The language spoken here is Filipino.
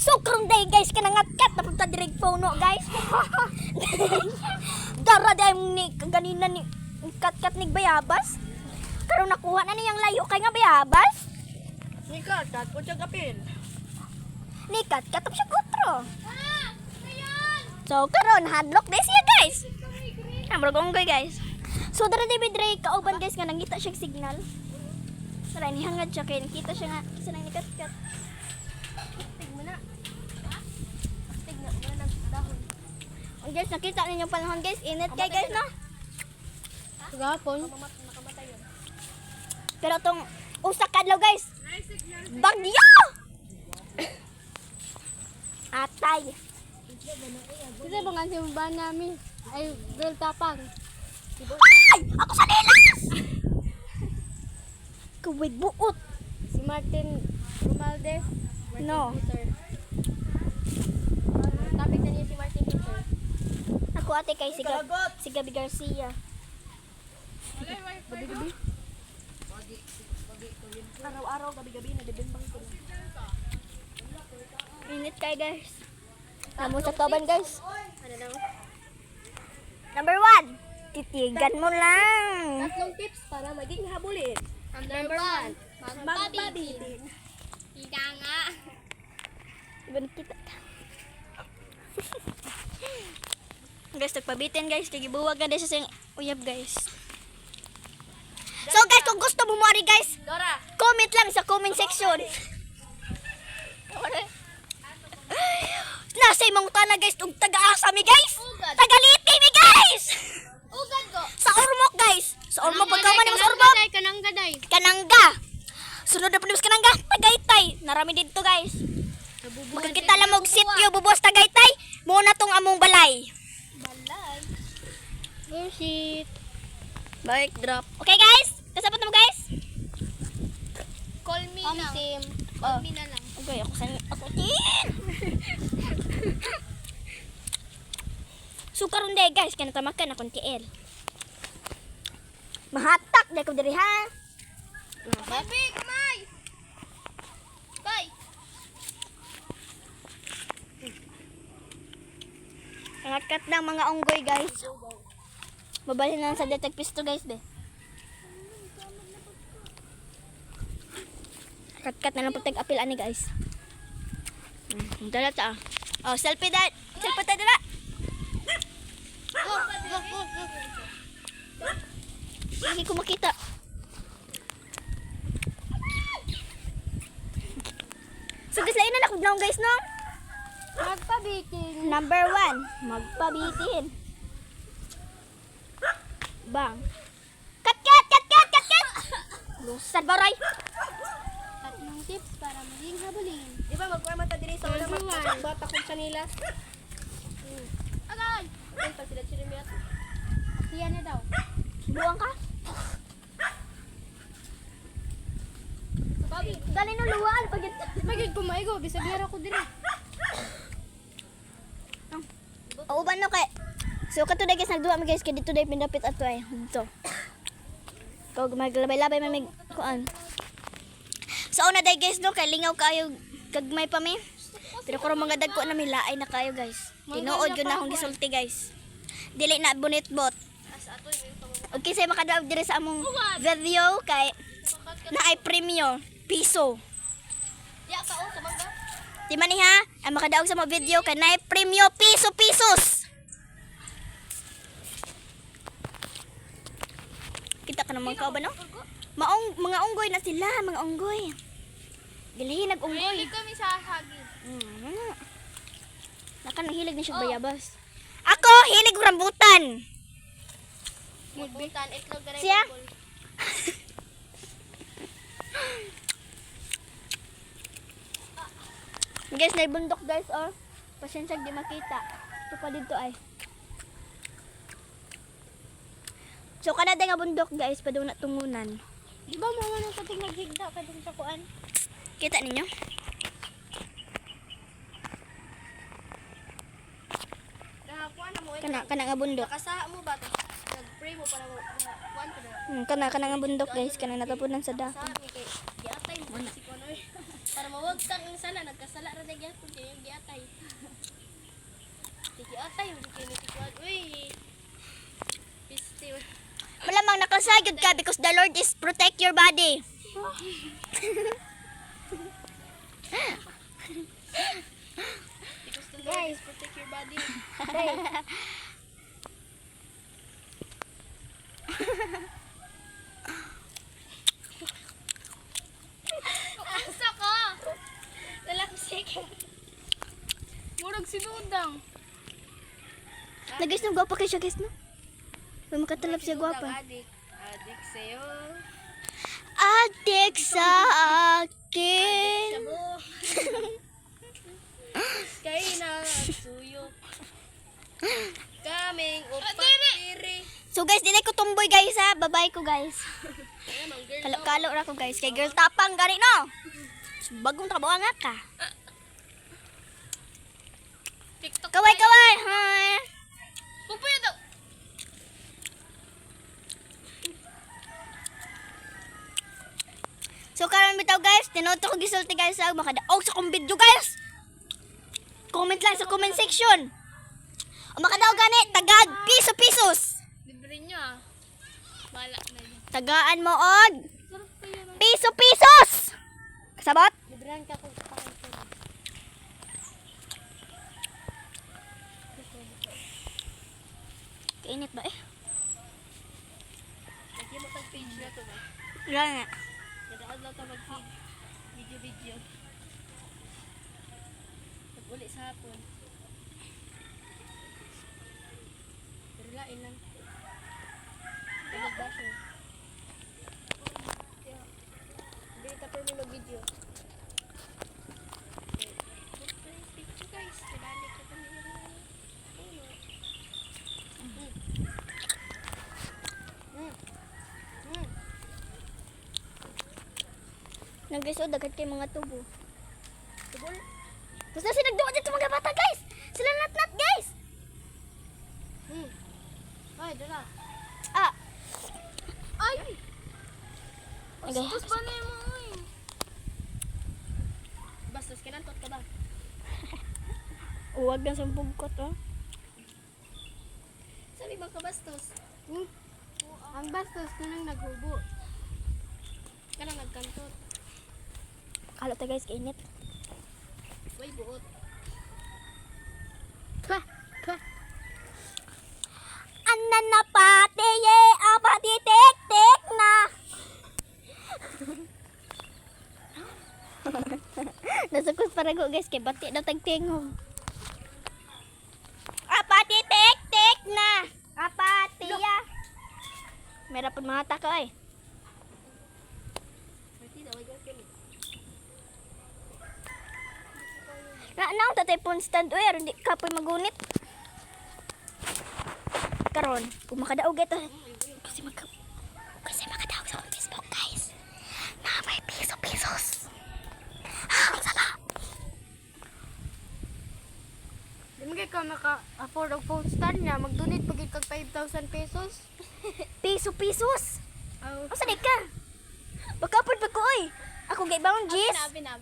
So karon day guys kanangat-kat na punta direct phone no guys. Dara day ni ganina ni kat-kat ni bayabas. Karon nakuha na niyang layo kay nga bayabas. Nika, tat ko siya kapin. Ni kat-kat siya kutro. So karon hadlock day siya guys. Amro gonggoy guys. So dara day bidre kauban guys nga nangita siya signal. Tara ni hangad siya kay nakita siya nga isa nang ni kat-kat. Guys, nakita ninyo panahon guys, init kay guys no? Gapon. Pero tong usa kadlaw guys, bagyo! Atay. Kasi bangan si ba namin ay girl tapang. Ay! Ako sa nilas! Kuwig buot. Si Martin Romualdez. No. Topic na niya si Martin Luther. Ako ate kay si Gabi Garcia. Gabi-gabi. Araw-araw, gabi-gabi, nadibimbang ko. Init kay guys. Namo sa toban guys. Ano daw? Number 1, titigan mo lang. Tatlong tips para maging habulin. Number 1, magpabitin. Ika nga. Iban kita. Guys, nagpabitin guys, kay gibuwag na sa sing uyab guys. So guys, kung gusto mo mari guys, Dora. comment lang sa comment section. Nasa imong tana guys, ug taga-asa mi guys. Ugad. Tagaliti mi guys. Ugad ko. Sa Ormoc guys. Sa Ormoc pagkaman mo sa Ormoc. Kananggaday. Kanangga. Sunod na po sa Kanangga, Tagaytay. Narami dito guys. Magkakita lang mong sityo bubuwas Tagaytay. Muna tong among balay. Balay. Bullshit. Bike drop. Okay guys, kasabot na mo guys. Call me na. Call me na lang. Okay, ako sa ako din. So karon day guys, kana tamakan akong TL. Mahatak day ko diri ha. Baby, kamay. Bye. Angat-kat ng mga unggoy guys. Babalhin lang sa detect pisto guys be. Kat-kat na lang pagtag apil ani guys. Dala ta. Oh, selfie dad. Selfie tayo dala. Go, go, go, go. Hindi ko makita. So guys, lain na nakudlaw guys no. Magpabitin. Number 1, magpabitin. Bang. Kat-kat, kat-kat, kat-kat. Lusad baray. Tatlong tips para maging habulin. Di ba magkuha ta diri sa una Number one. magbata kong sanilas. Agay! Ayun pag sila chirimiat. Siya na daw. Buwang ka. Babi. Dali no luwaan pag Magig kumaigo. Bisag yara ko diri. uban no kay. So kato guys nagduwa mi guys kay dito day pindapit ato ay. Dito. Kog maglabay-labay may kuan. So una day guys no kay lingaw kayo gagmay pa mi. Pero kung mga dagko na milaay na kayo guys. Tinuod yun na akong gisulti guys. Dili na bunit bot. Okay say makadaog dire sa among video kay na ay premium piso. Ya ka o sa mangga. Di man ni ha, ang makadaog sa mga video kay na ay premium piso-pisos. Kita ka naman ka ba no? Mga unggoy na sila, mga unggoy. Gilihin nag-unggoy. Ay, kami sa hagi. Naka nahilig na siya bayabas. Ako, hilig ko rambutan. Rambutan, itlog na Siya? Guys, naibundok guys, oh. Pasensya di makita. Ito pa dito ay. So, kanada nga bundok guys, pa doon na tungunan. Di ba mo man ang kating naghigda ka dun sa kuan? Kita ninyo? Nakakuha na mo. Kana nga bundok. Nakasaha mo ba? Nag-pray mo para kuan ka na. Kana nga bundok guys, kana natapunan sa dako. Sa mi kay giatay mo si Konoy. Para mawag sang ang sala nagkasala ra gyapon kay Giatay. Giatay, giatay. Uy. Pisti. Malamang nakasagod ka because the Lord is protect your body. Because the Lord is protect your body. Asa ka? Nalaksik. Murag sinudang. Guys, no, gwapa kayo siya, guys, no? May makatalap siya, gwapa. Adik. Adik sa'yo. Adik sa akin. Sabo. Kay na suyo. Kaming upat diri. So guys, dinay ko tumboy guys ha. Babay ko guys. Kaya mang girl. Kalo-kalo ra ko guys. Kay girl tapang gani no. So, bagong trabaho nga ka. TikTok. Kaway-kaway. Hi. Pupuyo daw. So karon bitaw guys, tinoto ko gisulti guys sa makadaog sa kong video guys. Comment lang sa comment section. O makadaog gani tagad piso-pisos. Libre niya. Bala na yun. Tagaan mo og Sarap kayo ng piso-pisos. Kasabot? librahan ka kung kapakit. Kainit ba eh? Lagyan mo tag page na to ba? Wala nga. Nadaad lang ta mag-feed. Video. Pag-uli sa hapon. Pero lain lang. Tulog ba siya? Hindi ka pero may mag-video. Picture guys. Tinalik ka kami ng ulo. Nang guys, oh, dagat kay mga tubo. Tubol. Basta sinagduwa dito mga bata guys. Sila nat-nat guys. Ay, dala. Ah. Ay! Okay. Bastos ba na mo? Bastos, kinantot ka ba? Uwag na sa pugkot oh. Sabi ba ka bastos? Ang bastos ko nang naghubo. Kanang nagkantot. Kalo ta guys, kainit. Uy, buot. Twa. Anan na pati ye, apati tek na. Nasukos para ko guys, kay bati na tagtingog. Apati tek na. Apati ya. Meron pa mga tako eh. Pati na, wag ka kini. Naanaw tatay phone stand oy, aron di ka po'y magunit. Karon, kung makadaog ito, kasi makadaog sa akong Facebook, guys. Na may piso-pisos. Sana. Di mo ka naka-afford ang phone stand niya. Mag-donate pag kag 5,000 pesos. Piso-pisos. Oh. Asa di ka? Pagkapod pa ko oy. Ako gay bang Gis. Abi na.